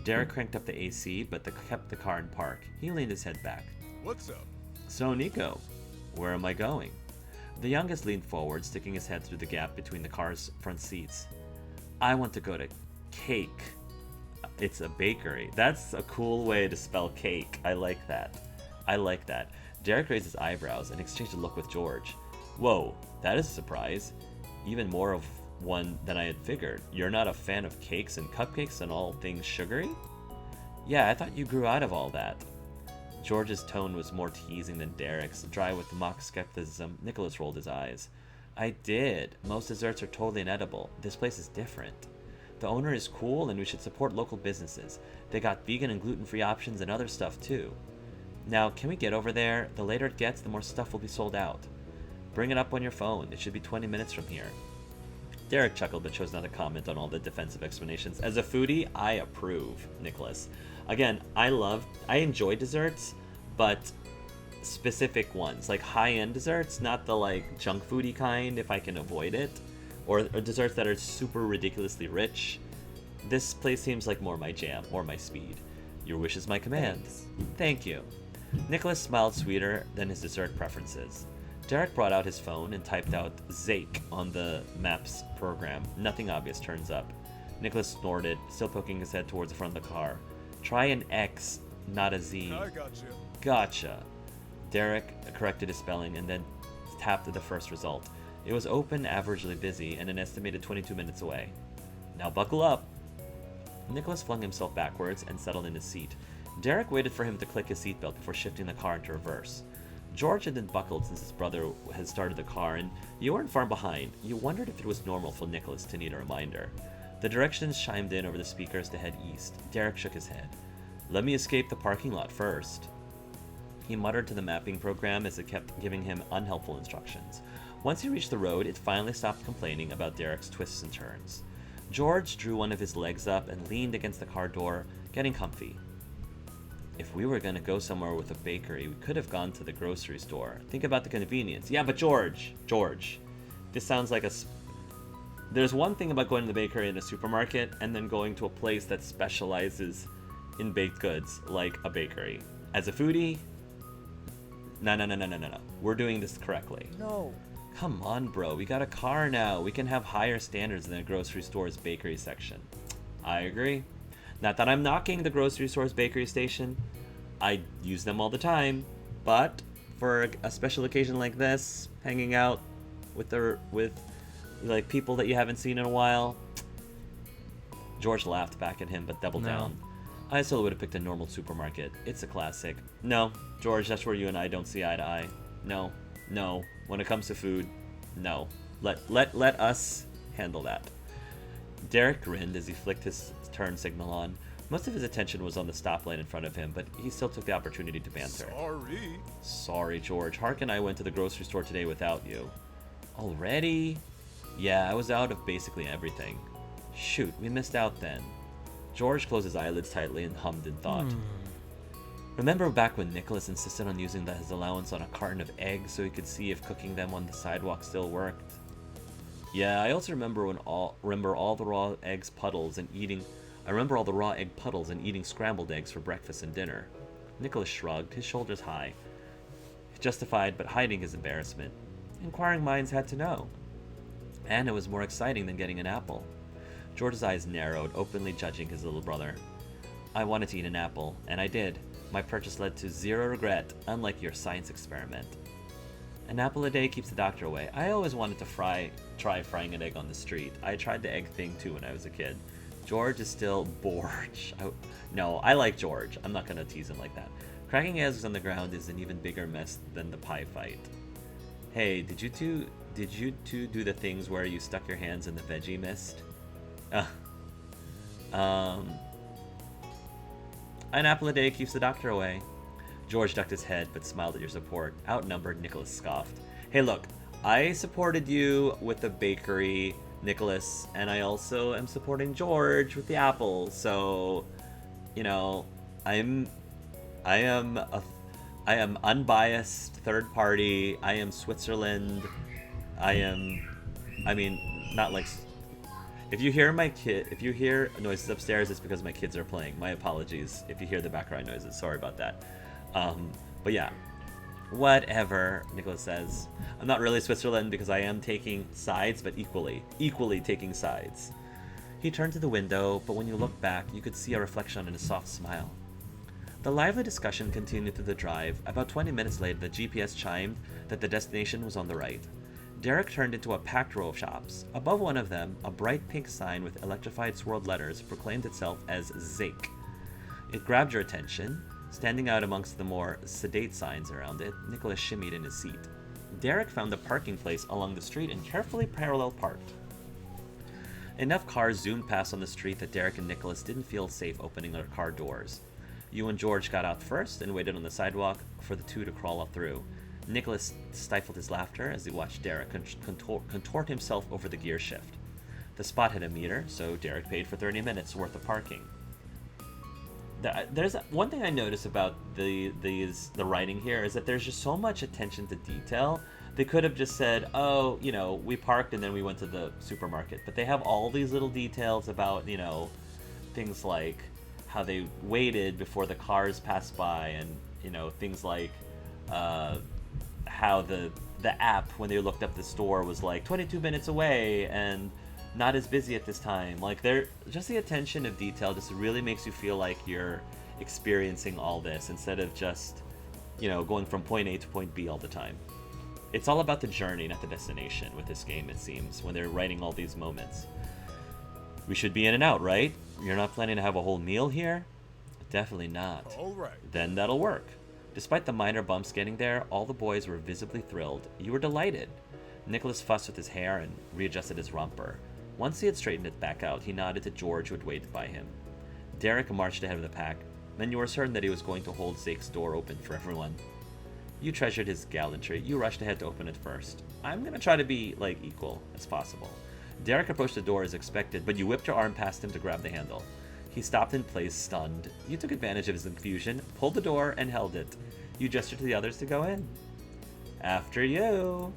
Derek cranked up the AC, but kept the car in park. He leaned his head back. What's up? So, Nico, where am I going? The youngest leaned forward, sticking his head through the gap between the car's front seats. I want to go to Xake. It's a bakery. That's a cool way to spell cake. I like that. I like that. Derek raised his eyebrows and exchanged a look with George. Whoa, that is a surprise. Even more of one than I had figured. You're not a fan of cakes and cupcakes and all things sugary? Yeah, I thought you grew out of all that. George's tone was more teasing than Derek's, dry with mock skepticism. Nicholas rolled his eyes. I did. Most desserts are totally inedible. This place is different. The owner is cool and we should support local businesses. They got vegan and gluten-free options and other stuff too. Now, can we get over there? The later it gets, the more stuff will be sold out. Bring it up on your phone. It should be 20 minutes from here. Derek chuckled but chose not to comment on all the defensive explanations. As a foodie, I approve, Nicholas. Again, I enjoy desserts, but specific ones. Like high-end desserts, not the like junk foodie kind if I can avoid it. Or desserts that are super ridiculously rich. This place seems like more my jam, or my speed. Your wish is my command. Thank you. Nicholas smiled sweeter than his dessert preferences. Derek brought out his phone and typed out Xake on the Maps program. Nothing obvious turns up. Nicholas snorted, still poking his head towards the front of the car. Try an X, not a Z. I gotcha. Gotcha. Derek corrected his spelling and then tapped the first result. It was open, averagely busy, and an estimated 22 minutes away. Now buckle up. Nicholas flung himself backwards and settled in his seat. Derek waited for him to click his seatbelt before shifting the car into reverse. George hadn't buckled since his brother had started the car, and you weren't far behind. You wondered if it was normal for Nicholas to need a reminder. The directions chimed in over the speakers to head east. Derek shook his head. Let me escape the parking lot first. He muttered to the mapping program as it kept giving him unhelpful instructions. Once he reached the road, it finally stopped complaining about Derek's twists and turns. George drew one of his legs up and leaned against the car door, getting comfy. If we were going to go somewhere with a bakery, we could have gone to the grocery store. Think about the convenience. Yeah, but George, this sounds like there's one thing about going to the bakery in a supermarket and then going to a place that specializes in baked goods, like a bakery. As a foodie, no. We're doing this correctly. No. Come on, bro. We got a car now. We can have higher standards than a grocery store's bakery section. I agree. Not that I'm knocking the grocery store's bakery station. I use them all the time. But for a special occasion like this, hanging out with like people that you haven't seen in a while. George laughed back at him, but doubled down. I still would have picked a normal supermarket. It's a classic. No, George, that's where you and I don't see eye to eye. No. When it comes to food, no. Let us handle that. Derek grinned as he flicked his turn signal on. Most of his attention was on the stoplight in front of him, but he still took the opportunity to banter. Sorry, George. Hark and I went to the grocery store today without you. Already? Yeah, I was out of basically everything. Shoot, we missed out then. George closed his eyelids tightly and hummed in thought. Remember back when Nicholas insisted on using his allowance on a carton of eggs so he could see if cooking them on the sidewalk still worked? Yeah, I also remember all the raw egg puddles and eating scrambled eggs for breakfast and dinner. Nicholas shrugged, his shoulders high. Justified, but hiding his embarrassment. Inquiring minds had to know. And it was more exciting than getting an apple. George's eyes narrowed, openly judging his little brother. I wanted to eat an apple, and I did. My purchase led to zero regret, unlike your science experiment. An apple a day keeps the doctor away. I always wanted to try frying an egg on the street. I tried the egg thing too when I was a kid. George is still bored. No, I like George. I'm not going to tease him like that. Cracking eggs on the ground is an even bigger mess than the pie fight. Hey, did you two do the things where you stuck your hands in the veggie mist? An apple a day keeps the doctor away. George ducked his head but smiled at your support. Outnumbered, Nicholas scoffed. Hey, look, I supported you with the bakery, Nicholas, and I also am supporting George with the apple. So, you know, I am unbiased, third party. I am Switzerland. Not like. If you hear noises upstairs, it's because my kids are playing. My apologies if you hear the background noises. Sorry about that. But yeah, whatever. Nicholas says, I'm not really Switzerland because I am taking sides, but equally taking sides. He turned to the window, but when you looked back, you could see a reflection in his soft smile. The lively discussion continued through the drive. About 20 minutes later, the GPS chimed that the destination was on the right. Derek turned into a packed row of shops. Above one of them, a bright pink sign with electrified swirled letters proclaimed itself as Xake. It grabbed your attention. Standing out amongst the more sedate signs around it, Nicholas shimmied in his seat. Derek found a parking place along the street and carefully parallel parked. Enough cars zoomed past on the street that Derek and Nicholas didn't feel safe opening their car doors. You and George got out first and waited on the sidewalk for the two to crawl up through. Nicholas stifled his laughter as he watched Derek contort himself over the gear shift. The spot had a meter, so Derek paid for 30 minutes worth of parking. There's one thing I notice about the writing here is that there's just so much attention to detail. They could have just said, oh, we parked and then we went to the supermarket. But they have all these little details about, things like how they waited before the cars passed by, and, things like how the app, when they looked up the store, was like 22 minutes away and not as busy at this time. Like, just the attention of detail just really makes you feel like you're experiencing all this instead of just, going from point A to point B all the time. It's all about the journey, not the destination with this game, it seems, when they're writing all these moments. We should be in and out, right? You're not planning to have a whole meal here? Definitely not. All right. Then that'll work. Despite the minor bumps getting there, all the boys were visibly thrilled. You were delighted. Nicholas fussed with his hair and readjusted his romper. Once he had straightened it back out, he nodded to George, who had waited by him. Derek marched ahead of the pack. Then you were certain that he was going to hold Xake's door open for everyone. You treasured his gallantry. You rushed ahead to open it first. I'm going to try to be, equal as possible. Derek approached the door as expected, but you whipped your arm past him to grab the handle. He stopped in place, stunned. You took advantage of his confusion, pulled the door, and held it. You gestured to the others to go in. After you.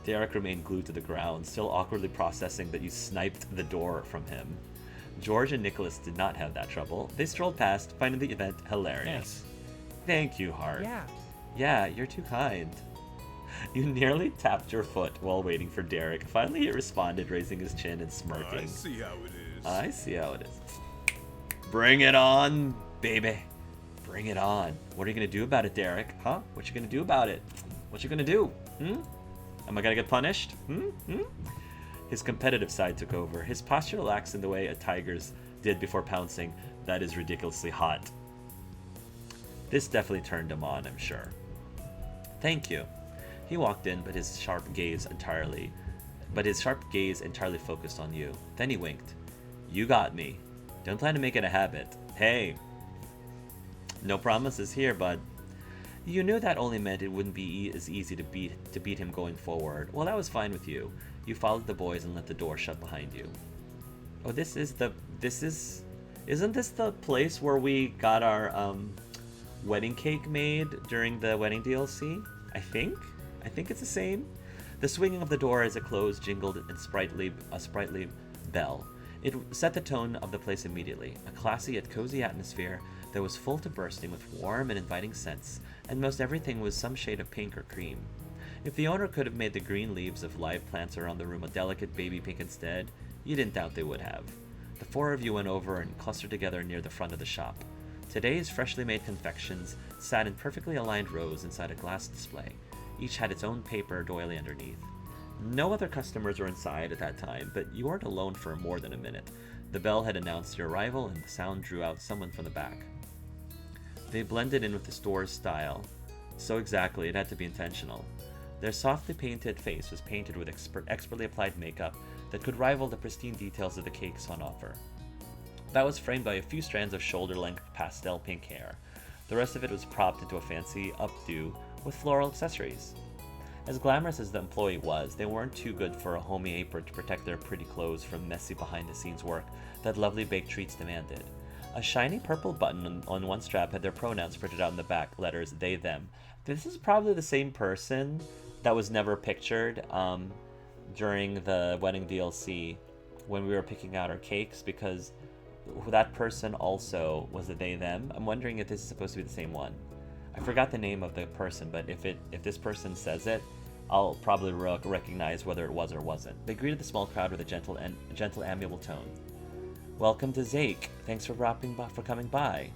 Derek remained glued to the ground, still awkwardly processing that you sniped the door from him. George and Nicholas did not have that trouble. They strolled past, finding the event hilarious. Thank you, Hart. Yeah, you're too kind. You nearly tapped your foot while waiting for Derek. Finally, he responded, raising his chin and smirking. I see how it is. I see how it is. Bring it on, baby. Bring it on. What are you going to do about it, Derek? Huh? What you going to do about it? What you going to do? Am I going to get punished? His competitive side took over. His posture relaxed in the way a tiger's did before pouncing. That is ridiculously hot. This definitely turned him on, I'm sure. Thank you. He walked in, but his sharp gaze entirely focused on you. Then he winked. You got me. Don't plan to make it a habit. Hey. No promises here, bud. You knew that only meant it wouldn't be as easy to beat him going forward. Well, that was fine with you. You followed the boys and let the door shut behind you. Oh, isn't this the place where we got our wedding cake made during the wedding DLC? I think it's the same. The swinging of the door as it closed jingled a sprightly bell. It set the tone of the place immediately, a classy yet cozy atmosphere that was full to bursting with warm and inviting scents, and most everything was some shade of pink or cream. If the owner could have made the green leaves of live plants around the room a delicate baby pink instead, you didn't doubt they would have. The four of you went over and clustered together near the front of the shop. Today's freshly made confections sat in perfectly aligned rows inside a glass display. Each had its own paper doily underneath. No other customers were inside at that time, but you weren't alone for more than a minute. The bell had announced your arrival, and the sound drew out someone from the back. They blended in with the store's style. So exactly, it had to be intentional. Their softly painted face was painted with expertly applied makeup that could rival the pristine details of the cakes on offer. That was framed by a few strands of shoulder-length pastel pink hair. The rest of it was propped into a fancy updo with floral accessories. As glamorous as the employee was, they weren't too good for a homey apron to protect their pretty clothes from messy behind-the-scenes work that lovely baked treats demanded. A shiny purple button on one strap had their pronouns printed out in the back, letters they, them. This is probably the same person that was never pictured during the wedding DLC when we were picking out our cakes, because that person also was a they them. I'm wondering if this is supposed to be the same one. I forgot the name of the person, but if this person says it, I'll probably recognize whether it was or wasn't. They greeted the small crowd with a gentle, amiable tone. Welcome to Xake. Thanks for coming by.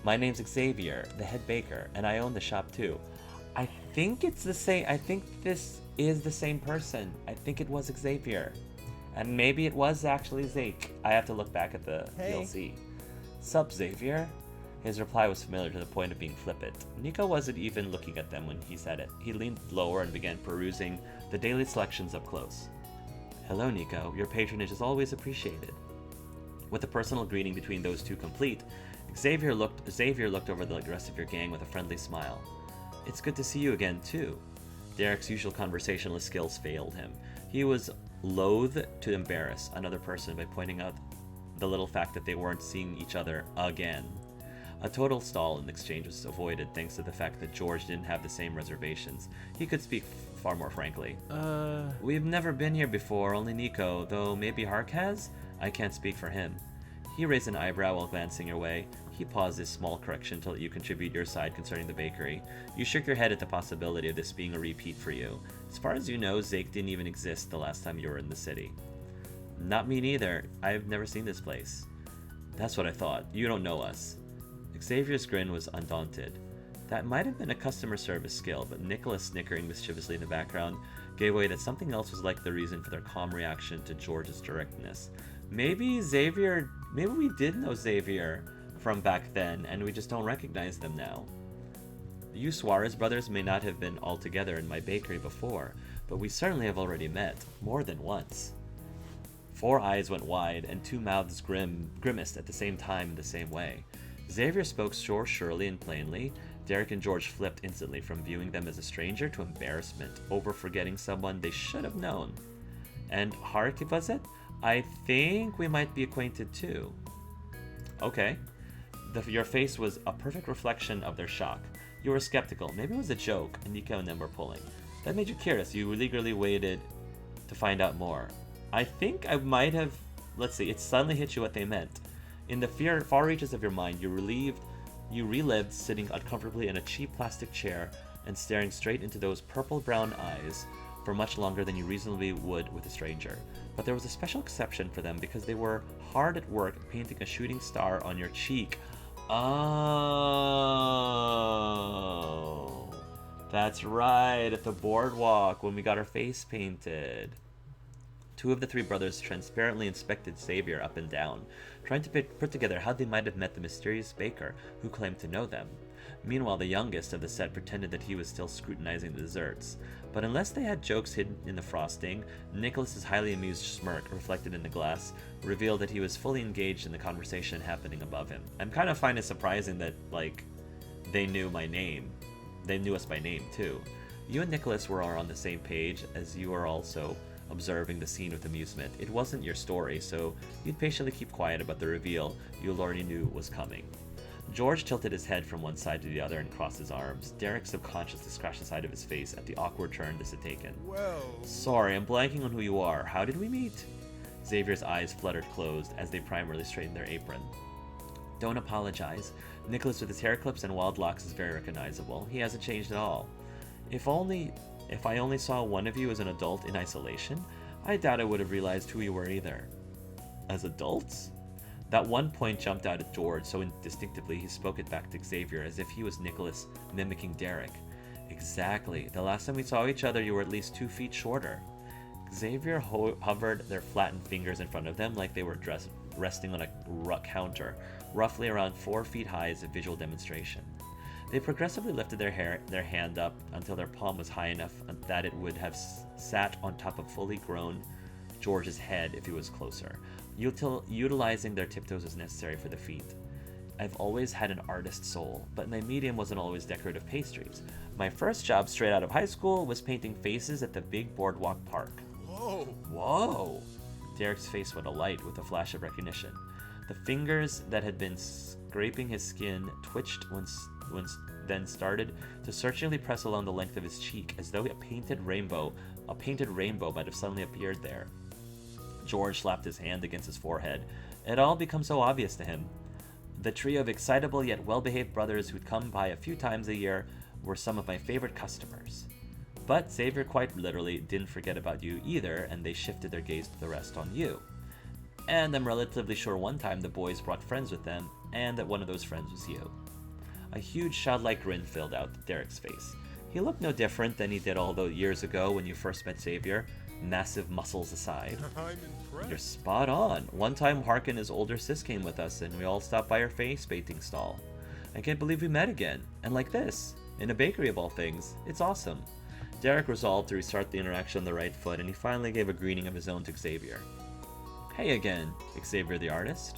My name's Xavier, the head baker, and I own the shop too. I think it's the same. I think this is the same person. I think it was Xavier. And maybe it was actually Xake. I have to look back at the DLC. Sup, Xavier? His reply was familiar to the point of being flippant. Nico wasn't even looking at them when he said it. He leaned lower and began perusing the daily selections up close. Hello, Nico. Your patronage is always appreciated. With the personal greeting between those two complete, Xavier looked over the rest of your gang with a friendly smile. It's good to see you again, too. Derek's usual conversationalist skills failed him. He was loath to embarrass another person by pointing out the little fact that they weren't seeing each other again. A total stall in the exchange was avoided thanks to the fact that George didn't have the same reservations. He could speak far more frankly. We've never been here before, only Nico, though maybe Hark has? I can't speak for him. He raised an eyebrow while glancing your way. He paused this small correction to let you contribute your side concerning the bakery. You shook your head at the possibility of this being a repeat for you. As far as you know, Xake didn't even exist the last time you were in the city. Not me neither. I've never seen this place. That's what I thought. You don't know us. Xavier's grin was undaunted. That might have been a customer service skill, but Nicholas, snickering mischievously in the background, gave away that something else was like the reason for their calm reaction to George's directness. Maybe we did know Xavier from back then, and we just don't recognize them now. You Suarez brothers may not have been all together in my bakery before, but we certainly have already met, more than once. 4 eyes went wide, and 2 mouths grimaced at the same time in the same way. Xavier spoke surely and plainly. Derek and George flipped instantly from viewing them as a stranger to embarrassment over forgetting someone they should have known. And Hark, was it? I think we might be acquainted too. Okay. Your face was a perfect reflection of their shock. You were skeptical. Maybe it was a joke, and Nico and them were pulling. That made you curious. You eagerly waited to find out more. I think I might have... Let's see. It suddenly hit you what they meant. In the far reaches of your mind, you relived sitting uncomfortably in a cheap plastic chair and staring straight into those purple-brown eyes for much longer than you reasonably would with a stranger. But there was a special exception for them because they were hard at work painting a shooting star on your cheek. Oh, that's right, at the boardwalk when we got our face painted. 2 of the 3 brothers transparently inspected Xavier up and down, trying to put together how they might have met the mysterious baker who claimed to know them. Meanwhile, the youngest of the set pretended that he was still scrutinizing the desserts. But unless they had jokes hidden in the frosting, Nicholas's highly amused smirk, reflected in the glass, revealed that he was fully engaged in the conversation happening above him. I'm kind of finding it surprising that, they knew my name. They knew us by name, too. You and Nicholas were on the same page, as you were also observing the scene with amusement. It wasn't your story, so you'd patiently keep quiet about the reveal you already knew was coming. George tilted his head from one side to the other and crossed his arms. Derek subconsciously scratched the side of his face at the awkward turn this had taken. Well... Sorry, I'm blanking on who you are. How did we meet? Xavier's eyes fluttered closed as they primarily straightened their apron. Don't apologize. Nicholas with his hair clips and wild locks is very recognizable. He hasn't changed at all. If I only saw one of you as an adult in isolation, I doubt I would have realized who you were either. As adults? That one point jumped out at George so indistinctively he spoke it back to Xavier as if he was Nicholas mimicking Derek. Exactly. The last time we saw each other, you were at least 2 feet shorter. Xavier hovered their flattened fingers in front of them like they were resting on a counter, roughly around 4 feet high as a visual demonstration. They progressively lifted their hand up until their palm was high enough that it would have sat on top of fully grown George's head if he was closer, utilizing their tiptoes as necessary for the feat. I've always had an artist soul, but my medium wasn't always decorative pastries. My first job straight out of high school was painting faces at the big boardwalk park. Whoa! Whoa! Derek's face went alight with a flash of recognition. The fingers that had been scraping his skin twitched then started to searchingly press along the length of his cheek as though a painted rainbow might have suddenly appeared there. George slapped his hand against his forehead. It all becomes so obvious to him. The trio of excitable yet well-behaved brothers who'd come by a few times a year were some of my favorite customers. But Xavier quite literally didn't forget about you either, and they shifted their gaze to the rest on you. And I'm relatively sure one time the boys brought friends with them, and that one of those friends was you. A huge childlike grin filled out Derek's face. He looked no different than he did all those years ago when you first met Xavier, massive muscles aside. I'm impressed. You're spot on. One time Hark and his older sis came with us, and we all stopped by our face painting stall. I can't believe we met again, and like this, in a bakery of all things. It's awesome. Derek resolved to restart the interaction on the right foot, and he finally gave a greeting of his own to Xavier. Hey again, Xavier the artist.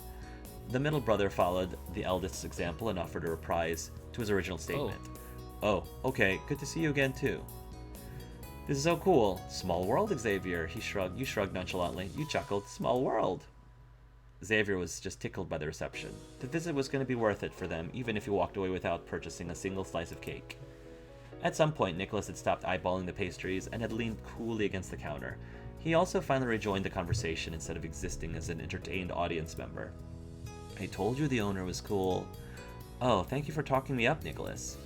The middle brother followed the eldest's example and offered a reprise to his original statement. Oh, okay, good to see you again too. This is so cool. Small world, Xavier. He shrugged. You shrugged nonchalantly. You chuckled. Small world. Xavier was just tickled by the reception. The visit was going to be worth it for them, even if he walked away without purchasing a single slice of cake. At some point, Nicholas had stopped eyeballing the pastries and had leaned coolly against the counter. He also finally rejoined the conversation instead of existing as an entertained audience member. I told you the owner was cool. Oh, thank you for talking me up, Nicholas.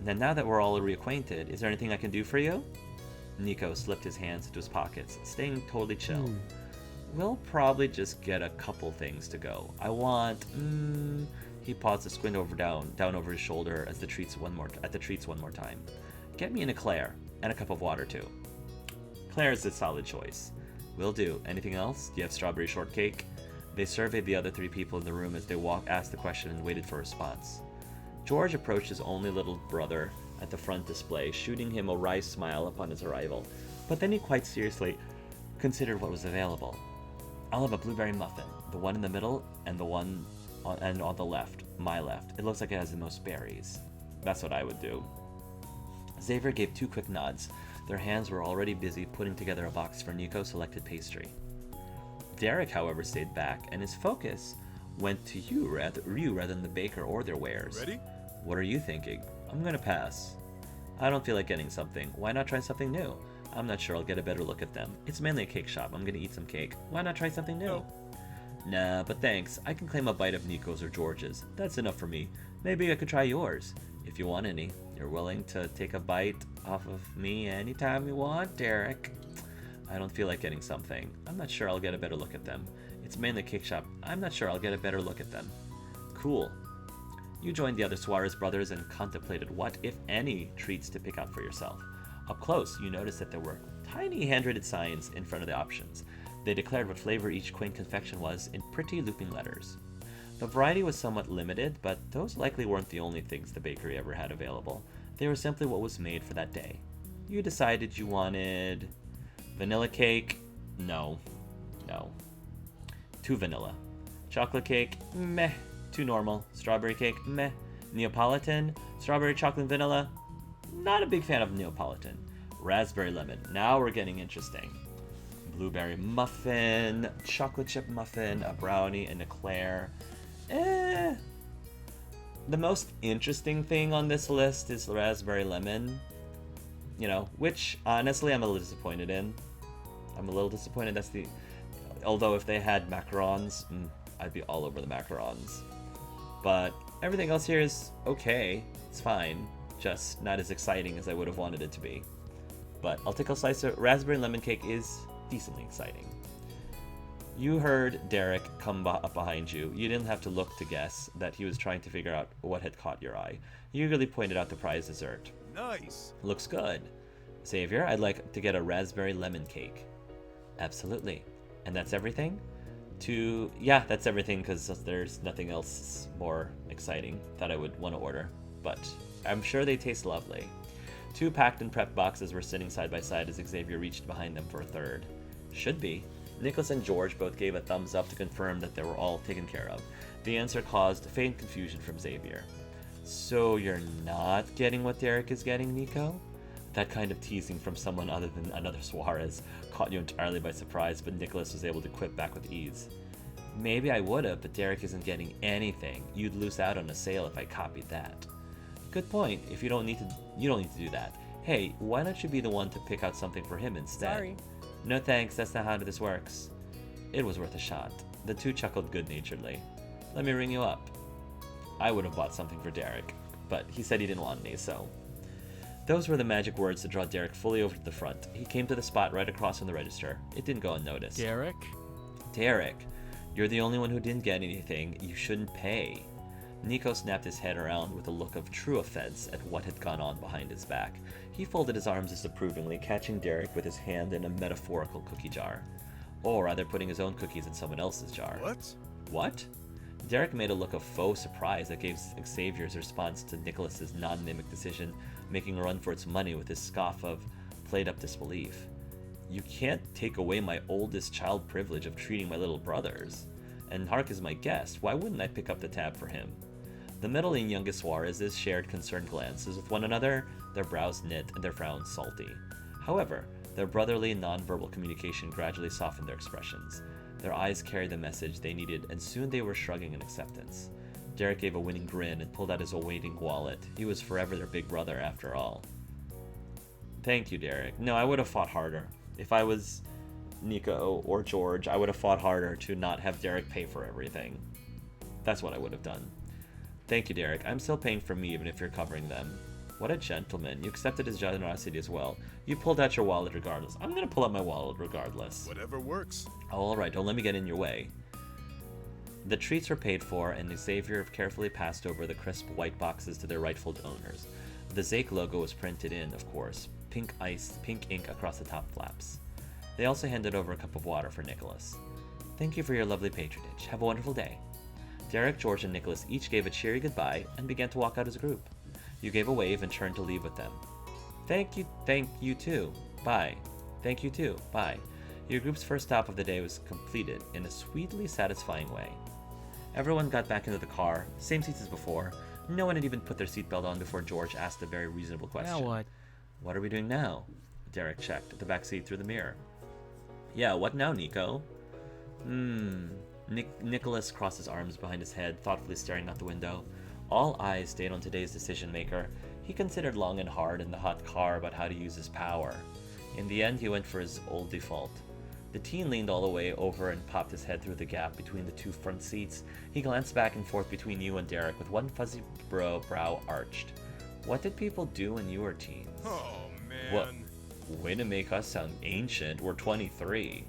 Then now that we're all reacquainted, is there anything I can do for you? Nico slipped his hands into his pockets, staying totally chill. We'll probably just get a couple things to go. I want... He paused to squint down over his shoulder at the treats one more time. Get me an eclair, and a cup of water too. Eclair's a solid choice. Will do. Anything else? Do you have strawberry shortcake? They surveyed the other three people in the room as they asked the question and waited for a response. George approached his only little brother at the front display, shooting him a wry smile upon his arrival. But then he quite seriously considered what was available. I'll have a blueberry muffin, the one in the middle and the one on the left, my left. It looks like it has the most berries. That's what I would do. Xavier gave 2 quick nods. Their hands were already busy putting together a box for Nico's selected pastry. Derek, however, stayed back, and his focus went to you rather than the baker or their wares. Ready? What are you thinking? I'm gonna pass. I don't feel like getting something. Why not try something new? I'm not sure I'll get a better look at them. It's mainly a cake shop. I'm gonna eat some cake. Why not try something new? No. Nah, but thanks. I can claim a bite of Nico's or George's. That's enough for me. Maybe I could try yours. If you want any. You're willing to take a bite off of me anytime you want, Derek. I don't feel like getting something. I'm not sure I'll get a better look at them. It's mainly a cake shop. I'm not sure I'll get a better look at them. Cool. You joined the other Suarez brothers and contemplated what, if any, treats to pick out for yourself. Up close, you noticed that there were tiny handwritten signs in front of the options. They declared what flavor each quaint confection was in pretty looping letters. The variety was somewhat limited, but those likely weren't the only things the bakery ever had available. They were simply what was made for that day. You decided you wanted... vanilla cake? No. Too vanilla. Chocolate cake? Meh. Too normal. Strawberry cake? Meh. Neapolitan? Strawberry, chocolate, vanilla? Not a big fan of Neapolitan. Raspberry lemon. Now we're getting interesting. Blueberry muffin, chocolate chip muffin, a brownie, an eclair. The most interesting thing on this list is raspberry lemon. Which honestly I'm a little disappointed in. That's the... Although if they had macarons, I'd be all over the macarons. But everything else here is okay. It's fine. Just not as exciting as I would have wanted it to be. But I'll take a slice of raspberry lemon cake is decently exciting. You heard Derek come up behind you. You didn't have to look to guess that he was trying to figure out what had caught your eye. He eagerly pointed out the prize dessert. Nice. Looks good. Xavier, I'd like to get a raspberry lemon cake. Absolutely. And that's everything? Yeah, that's everything because there's nothing else more exciting that I would want to order. But I'm sure they taste lovely. 2 packed and prepped boxes were sitting side by side as Xavier reached behind them for a third. Should be. Nicholas and George both gave a thumbs up to confirm that they were all taken care of. The answer caused faint confusion from Xavier. So you're not getting what Derek is getting, Nico? That kind of teasing from someone other than another Suarez caught you entirely by surprise, but Nicholas was able to quip back with ease. Maybe I would've, but Derek isn't getting anything. You'd lose out on a sale if I copied that. Good point. If you don't need to do that. Hey, why don't you be the one to pick out something for him instead? Sorry. No thanks, that's not how this works. It was worth a shot. The two chuckled good-naturedly. Let me ring you up. I would have bought something for Derek, but he said he didn't want any, so... Those were the magic words to draw Derek fully over to the front. He came to the spot right across from the register. It didn't go unnoticed. Derek? Derek, you're the only one who didn't get anything. You shouldn't pay. Nico snapped his head around with a look of true offense at what had gone on behind his back. He folded his arms disapprovingly, catching Derek with his hand in a metaphorical cookie jar. Or rather, putting his own cookies in someone else's jar. What? What? Derek made a look of faux surprise that gave Xavier's response to Nicholas's non-mimic decision, making a run for its money with his scoff of played-up disbelief. You can't take away my oldest child privilege of treating my little brothers. And Hark is my guest. Why wouldn't I pick up the tab for him? The middling youngest Suarezes shared concerned glances with one another, their brows knit and their frowns salty. However, their brotherly non-verbal communication gradually softened their expressions. Their eyes carried the message they needed, and soon they were shrugging in acceptance. Derek gave a winning grin and pulled out his awaiting wallet. He was forever their big brother, after all. Thank you, Derek. No, I would have fought harder. If I was Nico or George, I would have fought harder to not have Derek pay for everything. That's what I would have done. Thank you, Derek. I'm still paying for me, even if you're covering them. What a gentleman. You accepted his generosity as well. You pulled out your wallet regardless. I'm gonna pull out my wallet regardless. Whatever works. Oh, alright, don't let me get in your way. The treats were paid for, and Xavier carefully passed over the crisp white boxes to their rightful owners. The Xake logo was printed in, of course, pink ink across the top flaps. They also handed over a cup of water for Nicholas. Thank you for your lovely patronage. Have a wonderful day. Derek, George, and Nicholas each gave a cheery goodbye and began to walk out as a group. You gave a wave and turned to leave with them. Thank you too. Bye. Thank you too. Bye. Your group's first stop of the day was completed in a sweetly satisfying way. Everyone got back into the car, same seats as before. No one had even put their seatbelt on before George asked a very reasonable question. Now what? What are we doing now? Derek checked the back seat through the mirror. Yeah, what now, Nico? Nicholas crossed his arms behind his head, thoughtfully staring out the window. All eyes stayed on today's decision-maker. He considered long and hard in the hot car about how to use his power. In the end, he went for his old default. The teen leaned all the way over and popped his head through the gap between the two front seats. He glanced back and forth between you and Derek with one fuzzy brow arched. What did people do when you were teens? Oh, man. What? Way to make us sound ancient. We're 23.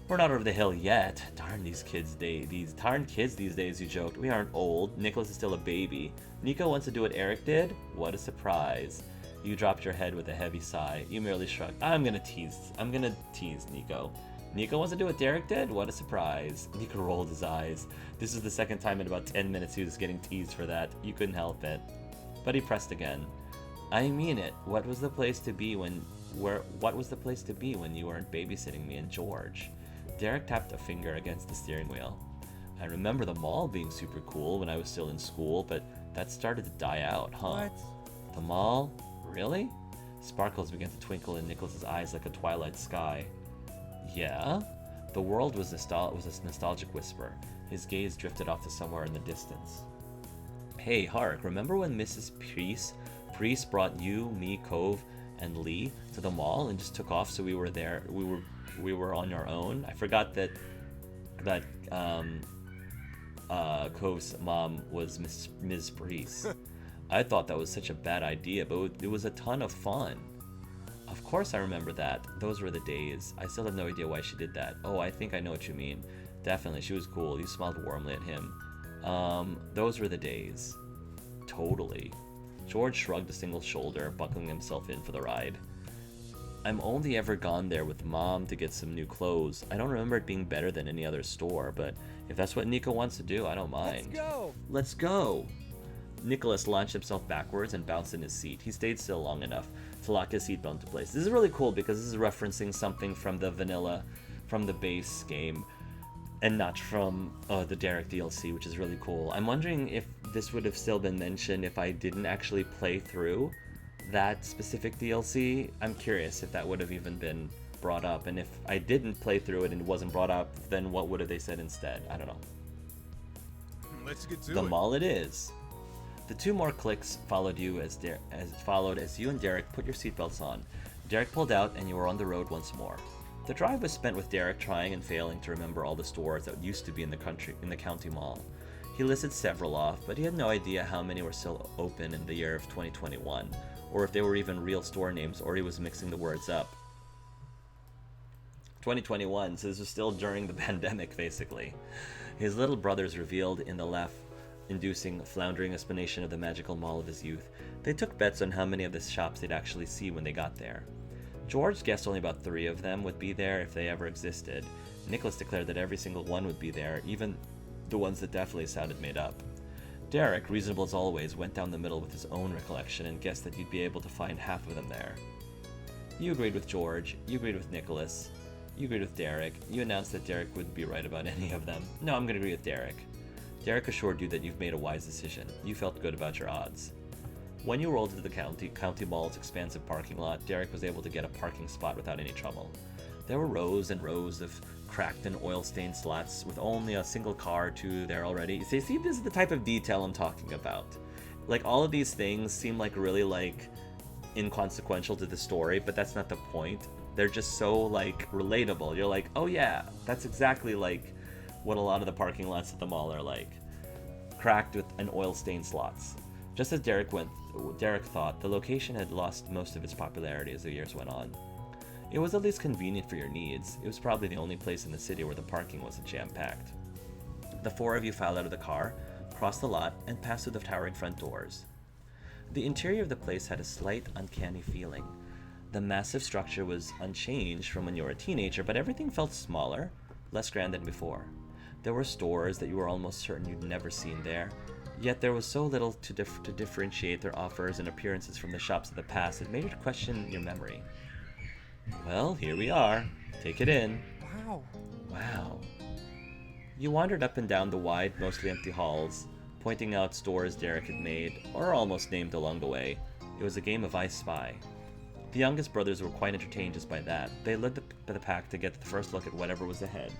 We're not over the hill yet. Darn these kids these days, you joked. We aren't old. Nicholas is still a baby. Nico wants to do what Eric did? What a surprise. You dropped your head with a heavy sigh. You merely shrugged. I'm gonna tease Nico. Nico wants to do what Derek did? What a surprise. Nico rolled his eyes. This is the second time in about 10 minutes he was getting teased for that. You couldn't help it. But he pressed again. I mean it. What was the place to be when you weren't babysitting me and George? Derek tapped a finger against the steering wheel. I remember the mall being super cool when I was still in school, but that started to die out, huh? What? The mall? Really? Sparkles began to twinkle in Nicholas's eyes like a twilight sky. Yeah? The world was a nostalgic whisper. His gaze drifted off to somewhere in the distance. Hey, Hark, remember when Mrs. Priest brought you, me, Cove, and Lee to the mall and just took off so we were there? We were on our own. I forgot that Cove's mom was Ms. Priest. I thought that was such a bad idea, but it was a ton of fun. Of course I remember that. Those were the days. I still have no idea why she did that. Oh, I think I know what you mean. Definitely, she was cool. You smiled warmly at him. Those were the days. Totally. George shrugged a single shoulder, buckling himself in for the ride. I'm only ever gone there with Mom to get some new clothes. I don't remember it being better than any other store, but if that's what Nico wants to do, I don't mind. Let's go! Let's go! Nicholas launched himself backwards and bounced in his seat. He stayed still long enough to lock his seatbelt into place. This is really cool because this is referencing something from the base game, and not from the Derek DLC, which is really cool. I'm wondering if this would have still been mentioned if I didn't actually play through that specific DLC. I'm curious if that would have even been brought up, and if I didn't play through it and it wasn't brought up, then what would have they said instead? I don't know. Let's get to The it. mall it is. The two more clicks followed as you and Derek put your seatbelts on. Derek pulled out and you were on the road once more. The drive was spent with Derek trying and failing to remember all the stores that used to be in the county mall. He listed several off, but he had no idea how many were still open in the year of 2021, or if they were even real store names, or he was mixing the words up. 2021, so this was still during the pandemic, basically. His little brothers revealed in the laugh-inducing, floundering explanation of the magical mall of his youth. They took bets on how many of the shops they'd actually see when they got there. George guessed only about 3 of them would be there if they ever existed. Nicholas declared that every single one would be there, even the ones that definitely sounded made up. Derek, reasonable as always, went down the middle with his own recollection and guessed that you'd be able to find half of them there. You agreed with George, you agreed with Nicholas, you agreed with Derek, you announced that Derek wouldn't be right about any of them. No, I'm gonna agree with Derek. Derek assured you that you've made a wise decision. You felt good about your odds. When you rolled into the county mall's expansive parking lot, Derek was able to get a parking spot without any trouble. There were rows and rows of cracked and oil-stained slots with only a single car or two there already. See, this is the type of detail I'm talking about. Like, all of these things seem like really, like, inconsequential to the story, but that's not the point. They're just so, like, relatable. You're like, oh yeah, that's exactly like what a lot of the parking lots at the mall are like. Cracked with and oil-stained slots. Just as Derek thought, the location had lost most of its popularity as the years went on. It was at least convenient for your needs. It was probably the only place in the city where the parking wasn't jam-packed. The 4 of you filed out of the car, crossed the lot, and passed through the towering front doors. The interior of the place had a slight, uncanny feeling. The massive structure was unchanged from when you were a teenager, but everything felt smaller, less grand than before. There were stores that you were almost certain you'd never seen there, yet there was so little to differentiate their offers and appearances from the shops of the past it made you question your memory. Well, here we are. Take it in. Wow. You wandered up and down the wide, mostly empty halls, pointing out stores Derek had made, or almost named along the way. It was a game of I Spy. The youngest brothers were quite entertained just by that. They led the pack to get the first look at whatever was ahead.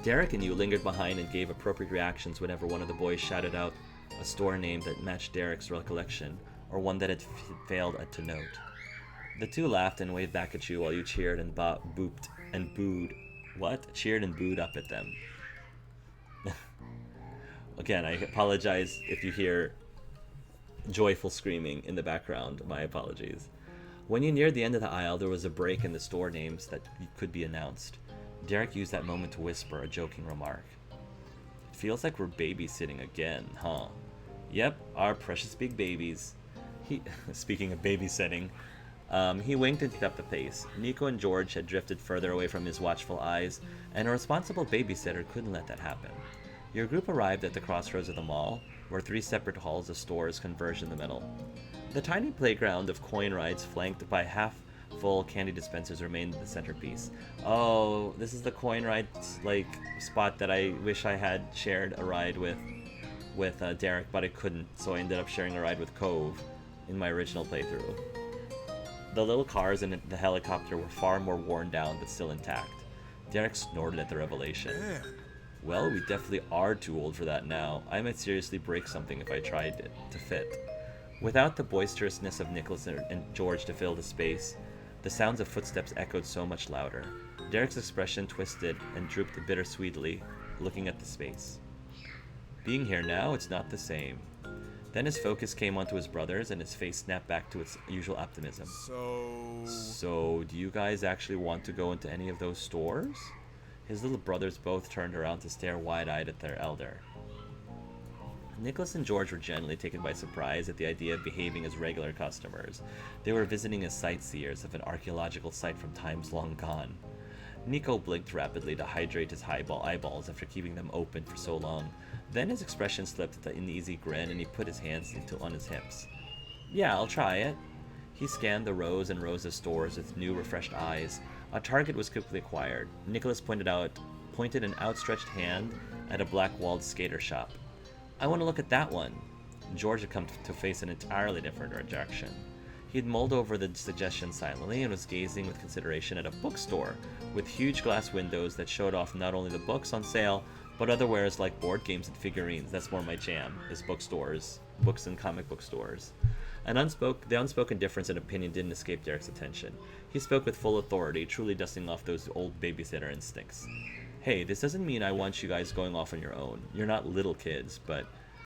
Derek and you lingered behind and gave appropriate reactions whenever one of the boys shouted out a store name that matched Derek's recollection, or one that had failed to note. The 2 laughed and waved back at you while you cheered and booped and booed. What? Cheered and booed up at them. Again, I apologize if you hear joyful screaming in the background. My apologies. When you neared the end of the aisle, there was a break in the store names that could be announced. Derek used that moment to whisper a joking remark. It feels like we're babysitting again, huh? Yep, our precious big babies. Speaking of babysitting, he winked and picked up the pace. Nico and George had drifted further away from his watchful eyes, and a responsible babysitter couldn't let that happen. Your group arrived at the crossroads of the mall, where 3 separate halls of stores converged in the middle. The tiny playground of coin rides flanked by half-full candy dispensers remained the centerpiece. Oh, this is the coin ride, like, spot that I wish I had shared a ride with Derek, but I couldn't, so I ended up sharing a ride with Cove in my original playthrough. The little cars and the helicopter were far more worn down, but still intact. Derek snorted at the revelation. Man. Well, we definitely are too old for that now. I might seriously break something if I tried it to fit. Without the boisterousness of Nicholas and George to fill the space, the sounds of footsteps echoed so much louder. Derek's expression twisted and drooped bittersweetly, looking at the space. Being here now, it's not the same. Then his focus came onto his brothers, and his face snapped back to its usual optimism. So, do you guys actually want to go into any of those stores? His little brothers both turned around to stare wide-eyed at their elder. Nicholas and George were genuinely taken by surprise at the idea of behaving as regular customers. They were visiting as sightseers of an archaeological site from times long gone. Nico blinked rapidly to hydrate his eyeballs after keeping them open for so long. Then his expression slipped to an easy grin, and he put his hands on his hips. Yeah, I'll try it. He scanned the rows and rows of stores with new, refreshed eyes. A target was quickly acquired. Nicholas pointed an outstretched hand at a black-walled skater shop. I want to look at that one. George had come to face an entirely different direction. He had mulled over the suggestion silently and was gazing with consideration at a bookstore with huge glass windows that showed off not only the books on sale, But other wares like board games and figurines, that's more my jam, is bookstores, books and comic book stores. The unspoken difference in opinion didn't escape Derek's attention. He spoke with full authority, truly dusting off those old babysitter instincts. Hey, this doesn't mean I want you guys going off on your own. You're not little kids, but